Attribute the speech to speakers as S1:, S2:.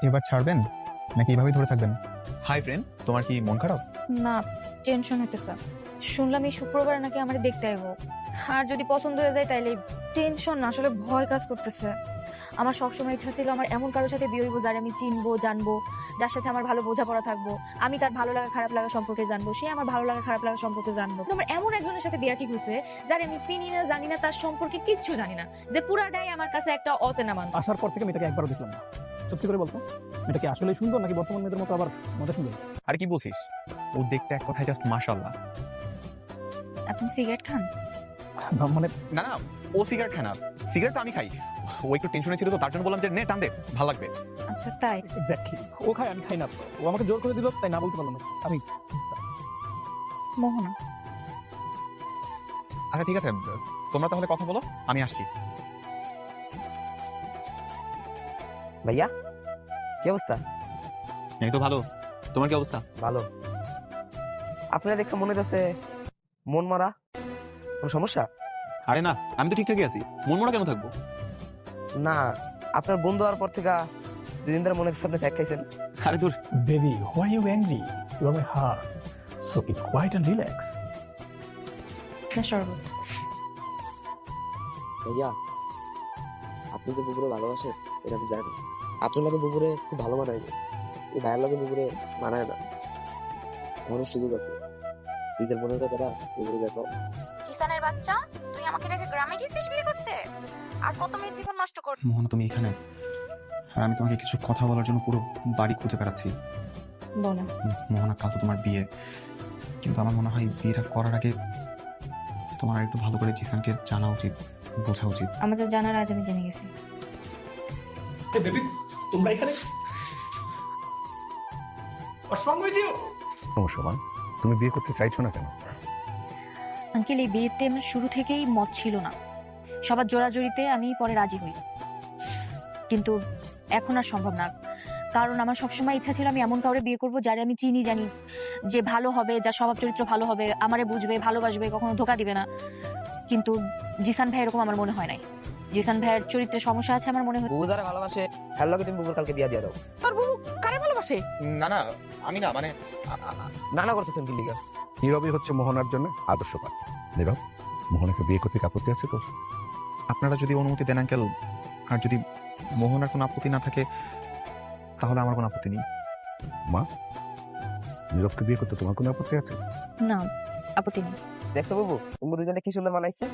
S1: এবার ছাড়বেন নাকি এভাবেই ধরে থাকবেন? হাই ফ্রেন্ড, তোমার কি মন খারাপ?
S2: না, টেনশন হইতেছে। শুনলাম এই শুক্রবার নাকি আমার দেখতে আইব, আর যদি পছন্দ হয়ে যায় তাইলে টেনশন না, আসলে ভয় কাজ করতেছে। আমার সবসময় ইচ্ছা ছিল আমার এমন কারোর সাথে বিয়ে হইব যার আমি চিনবো, জানবো, যার সাথে আমার ভালো বোঝাপড়া থাকবো, আমি তার ভালো লাগা খারাপ লাগা সম্পর্কে জানবো, সে আমার ভালো লাগা খারাপ লাগা সম্পর্কে জানবো। তো আমার এমন একজনের সাথে বিয়ে ঠিক হয়েছে যার আমি চিনি না, জানি না, তার সম্পর্কে কিচ্ছু জানি না, যে পুরাটাই আমার কাছে একটা অচেনা মানুষ।
S3: আসার পর থেকে মেয়েটাকে একবারও দেখলাম না। সত্যি করে বলতো, মেয়েটা কি আসলে সুন্দর নাকি বর্তমান মেয়েদের মতো আবার মজা সুন্দর?
S1: আরে কি বলছিস? ও দেখতে এক কথায় জাস্ট মাশাআল্লাহ।
S2: আপনি সিগারেট খান?
S3: মানে
S1: না না, ও সিগারেট খায় না, সিগারেট তো আমি খাই। ও একটু টেনশনে ছিল তো তার জন্য বললাম যে নে টান দে, ভালো লাগবে।
S2: আচ্ছা তাই?
S3: এক্স্যাক্টলি, ও খায় আমি খাই না। ও আমাকে জোর করে দিল, তাই না বলতে পারলাম না। আমি
S2: মোহনা।
S1: আচ্ছা ঠিক আছে, তোমরা তাহলে কথা বলো, আমি আসছি।
S4: ভাইয়া, কি অবস্থা?
S1: এই তো ভালো, তোমার কি অবস্থা?
S4: ভালো। আপনারা দেখে মনে হচ্ছে মন মারা, কোনো সমস্যা?
S1: আরে না, আমি তো ঠিকঠাকই আছি, মন মরা কেন থাকবো?
S4: না, আপনার বন্ধু হওয়ার পর থেকে দুদিন ধরে মনে হচ্ছে আপনি চ্যাক খাইছেন।
S1: আরে দূর।
S3: Baby, why are you angry? You are my heart. So keep quiet and relax.
S2: না শরবত।
S5: ভাইয়া, আপনি যে বুবুরে ভালোবাসেন এটা আমি জানি। আপনার লাগে বুবুরে খুব ভালো মানায়, এই ভাইয়ের লাগে বুবুরে মানায় না। এখনো সুযোগ আছে, নিজের মনের কথাটা বুবুরে দেখো।
S2: জিসানের বাচ্চা, তুই আমাকে রেখে গ্রামে গেছিস বিয়ে করতে? আর কত মেয়ের জীবন নষ্ট কর।
S1: মোহনা, তুমি এখানে, আর আমি তোমাকে কিছু কথা বলার জন্য পুরো বাড়ি খুঁজে বেড়াচ্ছি।
S2: বলো।
S1: মোহনা, কাল তো তোমার বিয়ে, কিন্তু আমার মনে হয় বিয়েটা করার আগে তোমার একটু ভালো করে জিসানকে জানা উচিত, বোঝা উচিত।
S2: আমাদের জানার আজ আমি জেনে গেছি।
S3: বেবি, তোমরা এখানে? What's wrong with you?
S6: সমস্যা মা, তুমি বিয়ে করতে চাইছো না কেন?
S2: আঙ্কেল, এই বিয়েতে আমার শুরু থেকেই মত ছিল না। সবার জোরাজোরিতে আমি পরে রাজি হই, কিন্তু এখন আর সম্ভব না। কারণ আমার সবসময় ইচ্ছা ছিল আমি এমন কাউরে বিয়ে করব যারে আমি চিনি, জানি, যে ভালো হবে, যার স্বভাব চরিত্র ভালো হবে, আমারে বুঝবে, ভালোবাসবে, কখনো ধোকা দিবে না। কিন্তু জিসান ভাই এরকম আমার মনে হয় নাই। জিসান ভাইয়ের চরিত্রে সমস্যা আছে আমার মনে হয়।
S4: বুবু যারা ভালোবাসে, হ্যার লগে তুমি বুবুর কালকে বিয়া দিয়ে দাও।
S2: তোর বুবু কারে ভালোবাসে?
S1: না না, আমি না, মানে
S4: নানা করতেছেন কি লিগা?
S6: নীরবই হচ্ছে মোহনার জন্য আদর্শ পাত্র। নীরব, মোহনাকে বিয়ে করতে কি আপত্তি আছে তোর?
S1: আপনারা যদি অনুমতি দেন আঙ্কেল, আর যদি মোহনার কোনো আপত্তি না থাকে তাহলে আমার কোনো আপত্তি নেই।
S6: মা, নীরবকে বিয়ে করতে তোমার কোনো আপত্তি আছে?
S2: না, আপত্তি নেই।
S4: দেখছো বুবু, তুমি দুজনে কি সুন্দর মানাইছে।